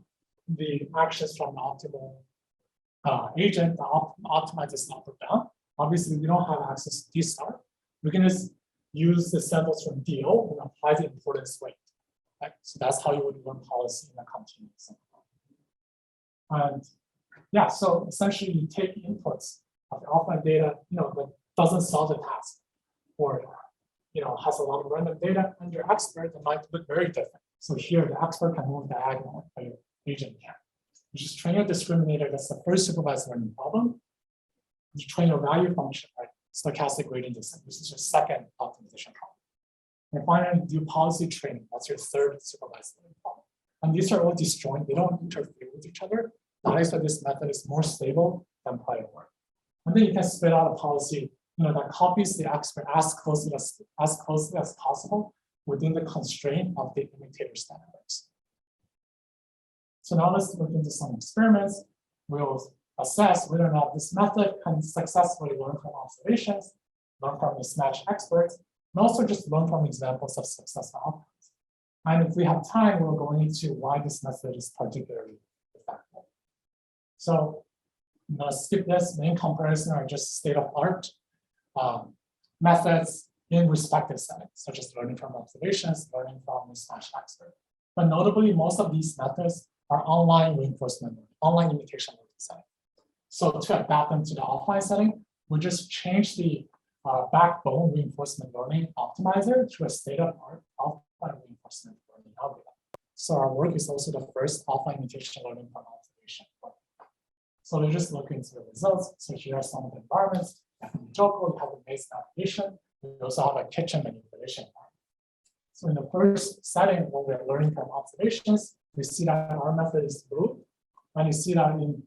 the actions from the optimal agent that optimizes up or down. Obviously, we don't have access to D star. We can just use the samples from DO and apply the importance weight. Right? So that's how you would learn policy in a continuous. And yeah, so essentially you take inputs of the offline data, that doesn't solve the task, or has a lot of random data, and your expert that might look very different. So here the expert can move diagonal, but your agent can't. You just train your discriminator. That's the first supervised learning problem. You train your value function, right? Stochastic gradient descent. This is your second optimization problem. And finally, do policy training. That's your third supervised learning problem. And these are all disjoint. They don't interfere with each other. That is why this method is more stable than prior work. And then you can spit out a policy, that copies the expert as closely as possible within the constraint of the imitator standards. So now let's look into some experiments. We'll assess whether or not this method can successfully learn from observations, learn from mismatched experts, and also just learn from examples of successful outcomes. And if we have time, we'll go into why this method is particularly effective. So I'm going to skip this. Main comparison are just state-of-art methods in respective settings, such as learning from observations, learning from mismatched experts. But notably, most of these methods are online reinforcement learning, online imitation learning setting. So to adapt them to the offline setting, we just change the backbone reinforcement learning optimizer to a state-of-art offline reinforcement learning algorithm. So our work is also the first offline imitation learning from observation. So we just look into the results. So here are some of the environments. In Joko, we have a maze navigation. We also have a kitchen manipulation environment. So in the first setting, when we're learning from observations, we see that our method is blue. And you see that in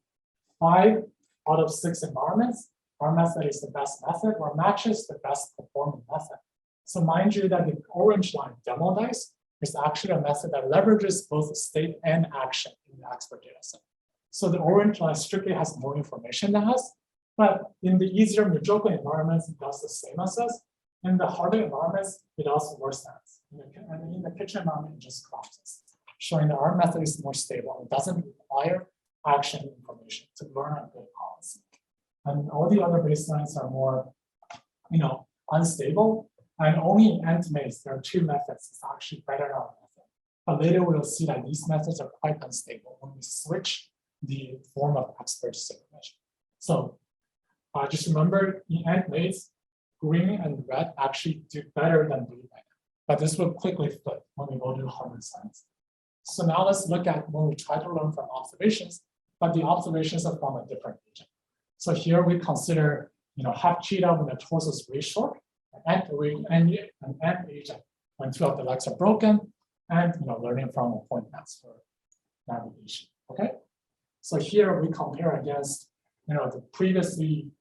5 out of 6 environments, our method is the best method or matches the best performing method. So mind you that the orange line demo dice is actually a method that leverages both state and action in the expert data set. So the orange line strictly has more information than us, but in the easier Mujoko environments, it does the same as us. In the harder environments, it does worse than us. And in the kitchen environment, it just collapses, showing that our method is more stable. It doesn't require action information to learn a good policy. And all the other baselines are more, unstable. And only in Ant-Maze, there are 2 methods. It's actually better than our method. But later we'll see that these methods are quite unstable when we switch the form of expert supervision. So just remember, in Ant-Maze, green and red actually do better than blue right now. But this will quickly flip when we go to Harvard science. So now let's look at when we try to learn from observations, but the observations are from a different agent. So here we consider, half cheetah when the torso is really short, an ant agent when 2 of the legs are broken, and learning from a point mass for navigation. Okay. So here we compare against, the previously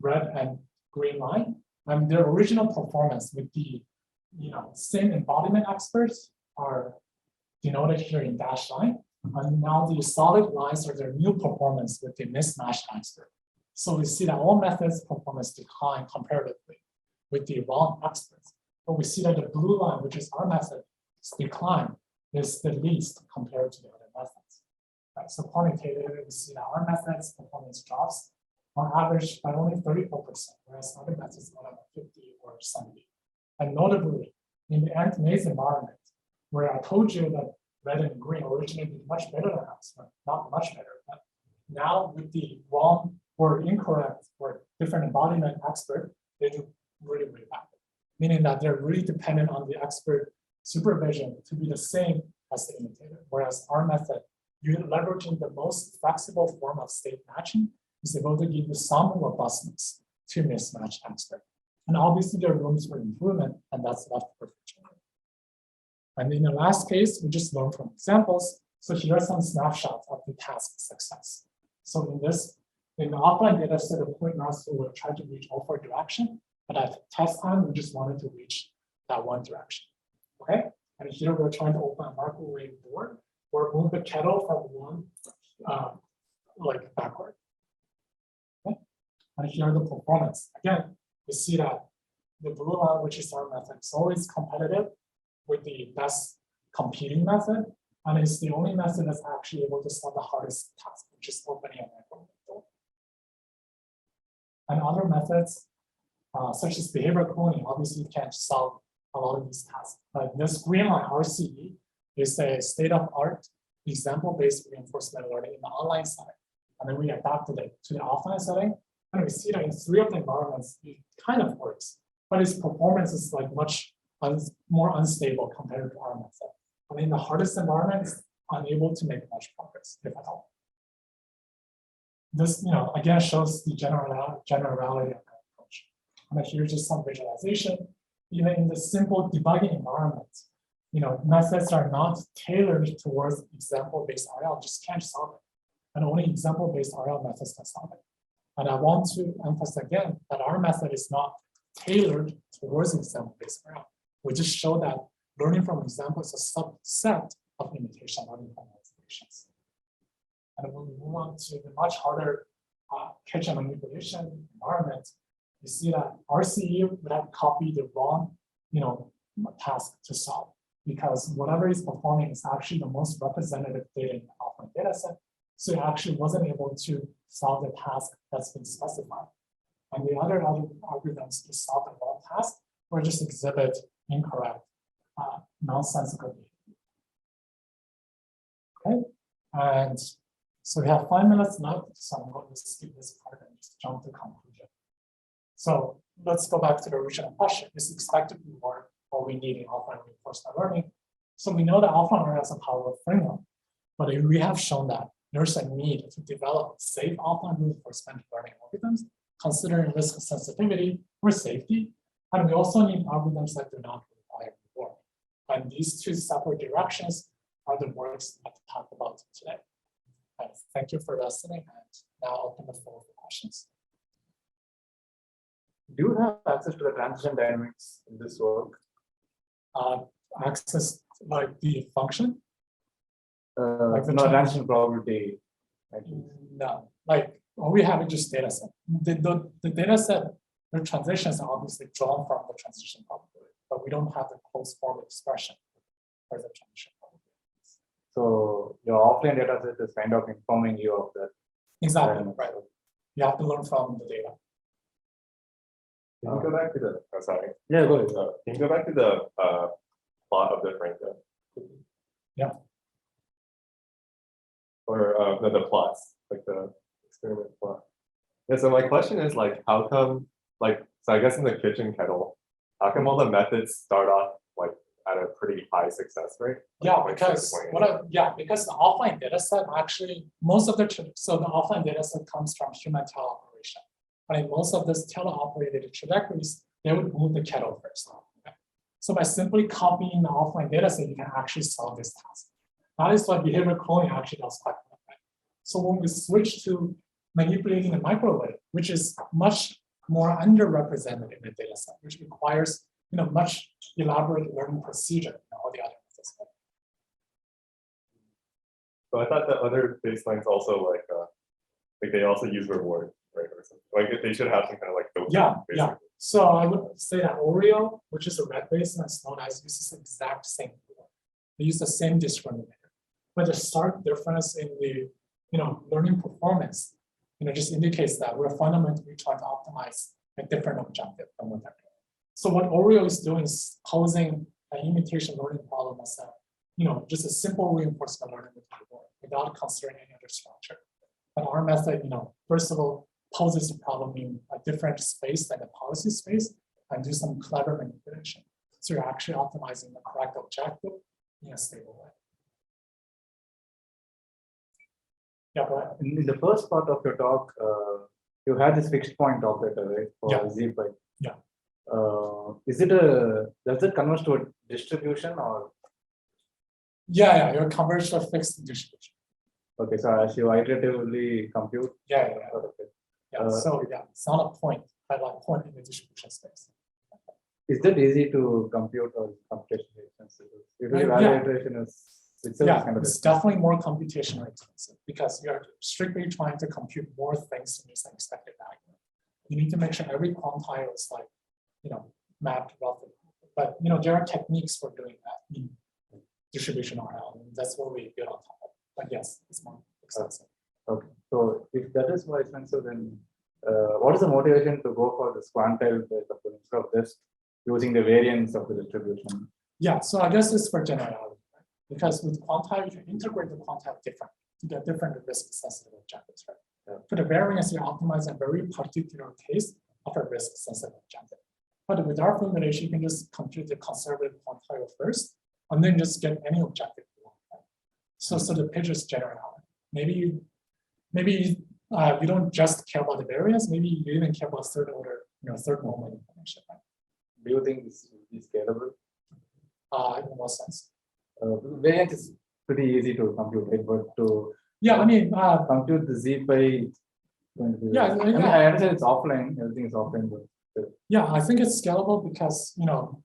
red and green line, and their original performance with the, same embodiment experts are denoted here in dashed line. And now the solid lines are their new performance with the mismatched expert. So we see that all methods performance decline comparatively with the wrong experts. But we see that the blue line, which is our method, decline is the least compared to the other methods. Right? So quantitatively, we see that our methods performance drops on average by only 34%, whereas other methods go up 50 or 70. And notably, in the Ant-Maze environment, where I told you that red and green originally did much better than us, but not much better. But now with the wrong or incorrect or different embodiment expert, they do really, really bad. Meaning that they're really dependent on the expert supervision to be the same as the imitator. Whereas our method, you're leveraging the most flexible form of state matching, is able to give you some robustness to mismatch expert. And obviously there are rooms for improvement, and that's left for future. And in the last case, we just learned from examples. So here are some snapshots of the task success. So in the offline data set of point mouse, we will try to reach all 4 directions, but at test time, we just wanted to reach that one direction. Okay, and here we're trying to open a microwave board or move the kettle from one like backward. Okay, and here are the performance. Again, we see that the blue line, which is our method, is always competitive with the best competing method, and it's the only method that's actually able to solve the hardest task, which is opening a microwave door. And other methods, such as behavior cloning, obviously can't solve a lot of these tasks. But this green line, RCE, is a state-of-art example-based reinforcement learning in the online setting. And then we adapted it to the offline setting. And we see that in 3 of the environments, it kind of works, but its performance is like much more unstable compared to our method. And in the hardest environment, it's unable to make much progress, if at all. This, again, shows the generality of our approach. And here's just some visualization. Even in the simple debugging environment, methods are not tailored towards example-based RL, just can't solve it. And only example-based RL methods can solve it. And I want to emphasize again that our method is not tailored towards example-based RL. We just show that learning from examples is a subset of imitation learning from observations. And when we move on to the much harder catch and manipulation environment, you see that RCE would have copied the wrong, task to solve, because whatever it's performing is actually the most representative data in the offline data set. So it actually wasn't able to solve the task that's been specified. And the other algorithms to solve the wrong task or just exhibit incorrect, nonsensical data. Okay, and so we have 5 minutes left, so I'm going to skip this part and just jump to conclusion. So let's go back to the original question. Is expected reward what we need in offline reinforcement learning? So we know that offline learning has a powerful framework, but we have shown that there's a need to develop safe offline reinforcement learning algorithms, considering risk sensitivity or safety. And we also need algorithms that do not require reward. And these 2 separate directions are the works I've talked about today. And thank you for listening, and now I'll open the floor for questions. Do you have access to the transition dynamics in this work? Access like the function? Like the transition probability. No, like all we have is just data set. The data set, the transitions are obviously drawn from the transition probability, but we don't have the closed form expression for the transition probability. So your offline data set is kind of informing you of that. Exactly, right. You have to learn from the data. Can you go back to the, sorry. Yeah, go ahead. Can you go back to the plot of the Franco? Yeah. Or the plots, like the experiment plot. Yeah, so my question is like, how come, so I guess in the kitchen kettle, how come all the methods start off like at a pretty high success rate? Yeah, because because the offline data set actually, most of the offline data set comes from human teleoperation. But in most of this teleoperated trajectories, they would move the kettle first. Okay? So by simply copying the offline data set, you can actually solve this task. That is what behavior cloning actually does quite well. Right? So when we switch to manipulating the microwave, which is much more underrepresented in the data set, which requires much elaborate learning procedure than all the other methods. So I thought that other baselines also like they also use reward, right? Or something. Like they should have some kind of like filter, Yeah. basically. So I would say that Oreo, which is a red baseline, is known as uses the exact same reward. They use the same discriminator, but the stark difference in the learning performance, just indicates that we're fundamentally trying to optimize a different objective than what they're doing. So what Oreo is doing is posing an imitation learning problem as just a simple reinforcement learning with reward without considering any other structure. But our method, first of all, poses a problem in a different space than the policy space and do some clever manipulation. So you're actually optimizing the correct objective in a stable way. Yeah, go ahead. In the first part of your talk, you had this fixed point operator, right? For Yeah. ZPy. Yeah. Does it converge to a distribution or? Yeah, you're converged to a fixed distribution. Okay, so as you iteratively compute. Yeah. Okay. So it's not a point, but like point in the distribution space. Is that easy to compute or computationally expensive? Usually Yeah. value iteration is itself Yeah, kind of it's definitely more computationally expensive because you're strictly trying to compute more things than just an expected value. You need to make sure every quantile is like, mapped roughly. But there are techniques for doing that in distribution RL, and that's what we build on top of. But yes, it's more expensive. Okay, so if that is more expensive, then what is the motivation to go for this quantile based approach instead of just using the variance of the distribution? Yeah, so I guess it's for generality, right? Because with quantile, you can integrate the quantile different to get different risk-sensitive objectives, right? Yeah. For the variance, you optimize a very particular case of a risk-sensitive objective. But with our formulation, you can just compute the conservative quantile first, and then just get any objective you want. Right? So the pitch is generality. Maybe you don't just care about the variance. Maybe you even care about third order, third moment information. Right? Do you think this will be scalable? In what sense? Variance is pretty easy to compute, right? But to compute the ZPy, I understand it's offline. Everything is offline, but yeah, I think it's scalable because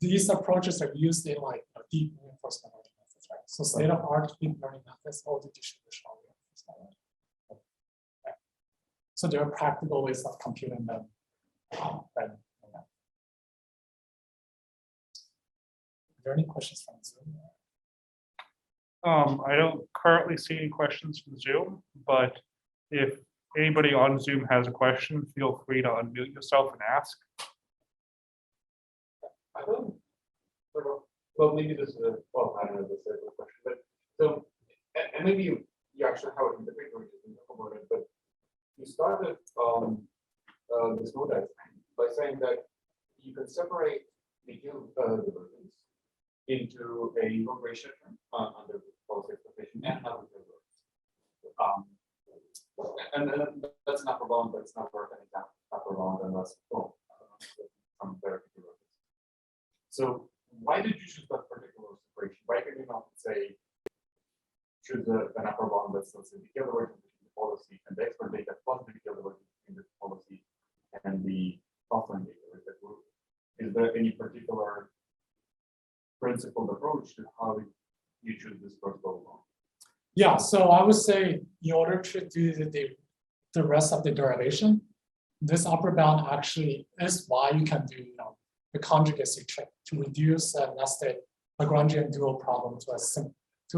these approaches are used in like deep reinforcement learning methods, right? So state of art deep learning methods or the distributional reinforcement learning. Right. So there are practical ways of computing them. Are there any questions from Zoom? I don't currently see any questions from Zoom, but if anybody on Zoom has a question, feel free to unmute yourself and ask. I don't, well, maybe this is I don't know, this is a question, but so, and maybe you actually have it in the paper, we can talk about it, but you started this node diagram by saying that you can separate the divergence into a regression under policy expectation and other divergence. And that's an upper bound, but it's not worth any upper bound unless from there. So why did you choose that particular separation? Why could you not say choose an upper bound that's let's say the divergence between the policy and the expert data plus the divergence between the policy and the offline data? Is there any particular principled approach to how you choose this first go along? Yeah, so I would say in order to do the rest of the derivation, this upper bound actually is why you can do the conjugacy trick to reduce a nested Lagrangian dual problem to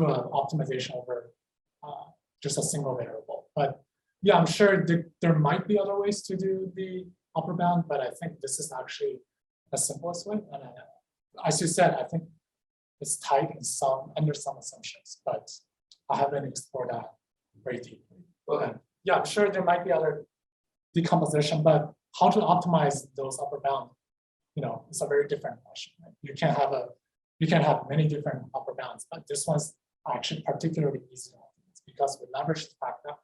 an optimization over just a single variable. But yeah, I'm sure there might be other ways to do the upper bound, but I think this is actually the simplest way. And as you said, I think it's tight under some assumptions, but I haven't explored that very deeply. Okay. Yeah, I'm sure there might be other decomposition, but how to optimize those upper bound, it's a very different question. Right? You can have many different upper bounds, but this one's actually particularly easy to optimize because we leverage the fact that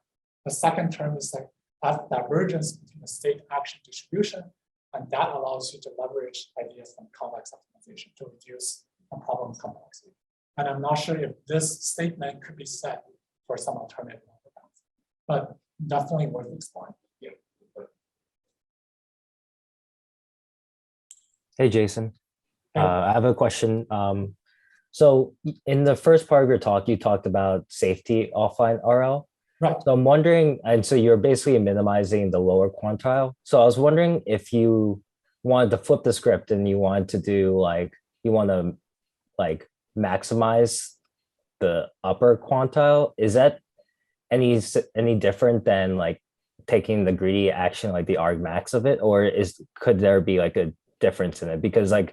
the second term is like that divergence between the state action distribution, and that allows you to leverage ideas from convex optimization to reduce the problem complexity. And I'm not sure if this statement could be said for some alternative upper bounds, but definitely worth exploring. Yeah. Hey, Jason. I have a question. So in the first part of your talk, you talked about safety offline RL. Right. So I'm wondering, and so you're basically minimizing the lower quantile. So I was wondering if you wanted to flip the script and you wanted to do you want to maximize the upper quantile. Is that any different than taking the greedy action, like the argmax of it, or could there be a difference in it? Because I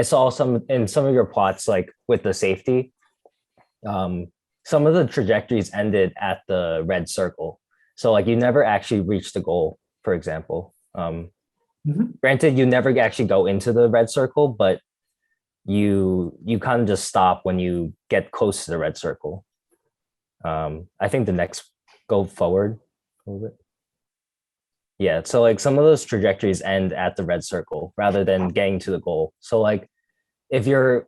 saw in some of your plots, with the safety, some of the trajectories ended at the red circle. So you never actually reached the goal for example. Mhm. Granted, you never actually go into the red circle, but you kind of just stop when you get close to the red circle. I think the next go forward a little bit. Yeah, so like some of those trajectories end at the red circle rather than getting to the goal. So like if you're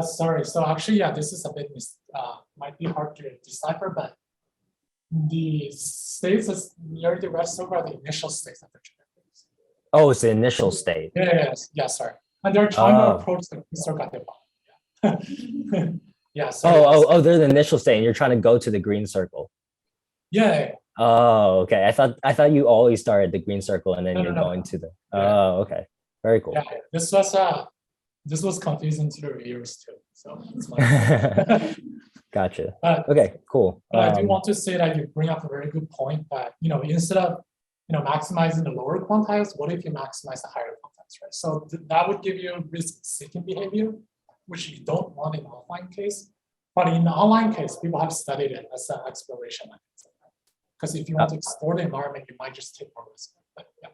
Sorry, so actually, yeah, this is a bit might be hard to decipher, but the states that's near the red circle are the initial states of the trajectories. oh, it's the initial state. Yeah, sorry. And they're trying to Oh. approach the green circle at the bottom. Yeah, sorry. Oh, they're the initial state and you're trying to go to the green circle. Yeah. Oh, okay. I thought you always start at the green circle and then No, you're no, no. going to the. Yeah. Oh, okay. Very cool. Yeah, this was confusing to the reviewers too. So it's my Gotcha. but, Okay, cool. but I do want to say that you bring up a very good point that instead of maximizing the lower quantiles, what if you maximize the higher quantiles, right? So that would give you risk-seeking behavior, which you don't want in the offline case. But in the online case, people have studied it as an exploration mechanism. Because if you want to explore the environment, you might just take more risk. But yeah.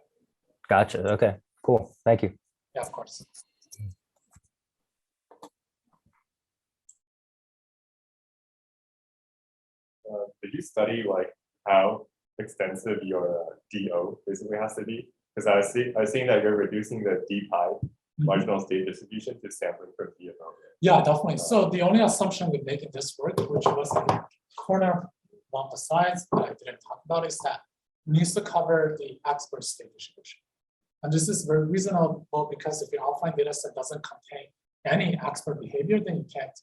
Gotcha. Okay, cool. Thank you. Yeah, of course. Did you study like how extensive your DO basically has to be? Because I seen that you're reducing the D pi marginal state distribution to sampling from DFO. Yeah, definitely. So the only assumption we make in this work, which was in the corner one of the slides that I didn't talk about, is that it needs to cover the expert state distribution. And this is very reasonable because if your offline data set doesn't contain any expert behavior, then you can't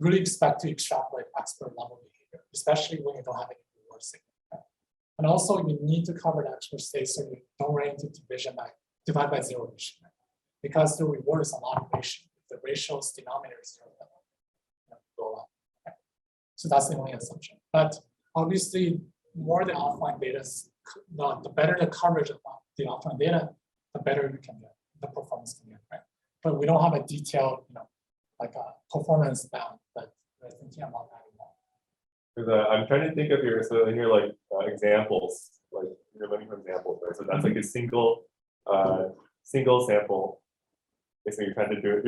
really expect to extrapolate expert level behavior, especially when you don't have any reward signal. Right? And also you need to cover the expert state so you don't run into divide by zero issue. Right? Because the reward is a long ratio. The ratio's denominator is zero, go up. Right? So that's the only assumption. But obviously, more the offline data, the better the coverage of the offline data, the better you can get, the performance can get, right? But we don't have a detailed, like a performance bound, but we're thinking about that. Because I'm trying to think of so in your like examples, like you're learning from examples, right? So that's like a single sample. So you're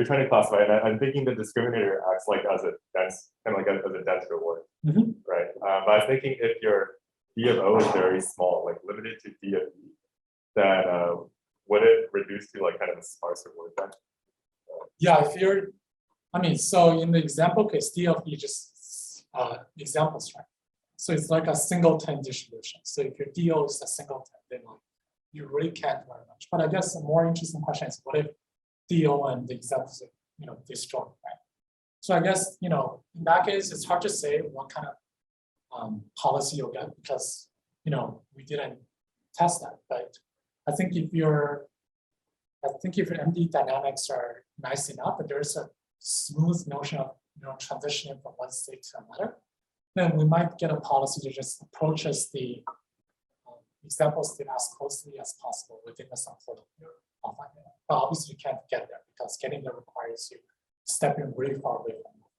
trying to classify, and I'm thinking the discriminator acts like as a dense, kind of like as a dense reward, right? But I was thinking if your D of O is very small, like limited to D of E, then would it reduce to like kind of a sparse reward then? Yeah, if you're, so in the example case, D of E just examples, right? So it's like a singleton distribution. So if your DO is a singleton, then you really can't do very much. But I guess a more interesting question is what if DO and the examples are, disjoint, right? So I guess, in that case, it's hard to say what kind of policy you'll get because, we didn't test that. But I think if your MD dynamics are nice enough, but there's a smooth notion of, transitioning from one state to another, then we might get a policy to just approaches the example state as closely as possible within the subset of your offline data. But obviously you can't get there because getting there requires you stepping really far away from it.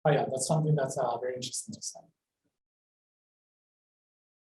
But yeah, that's something that's very interesting to study.